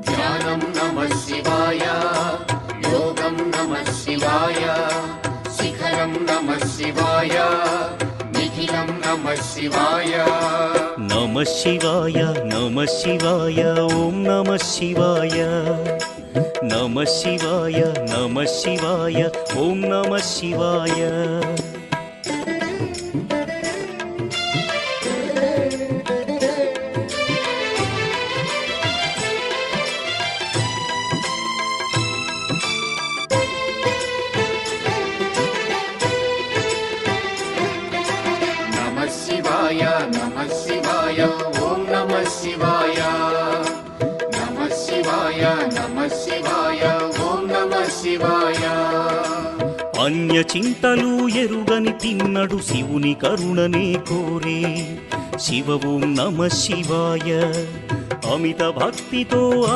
ధ్యానం నమః శివాయ, యోగం నమః శివాయ, శిఖరం నమః శివాయ, నిఖిలం నమః శివాయ. నమః శివాయ నమః శివాయ ఓం నమః శివాయ. నమః శివాయ నమః శివాయ ఓం నమః శివాయ. నమః శివాయ నమః శివాయ ఓం నమః శివాయ. నమః శివాయ నమః శివాయ ఓం నమః శివాయ. అన్య చింతలు ఎరుగని తిన్నడు శివుని కరుణనే కోరే. శివ ఓం నమః శివాయ. అమిత భక్తితో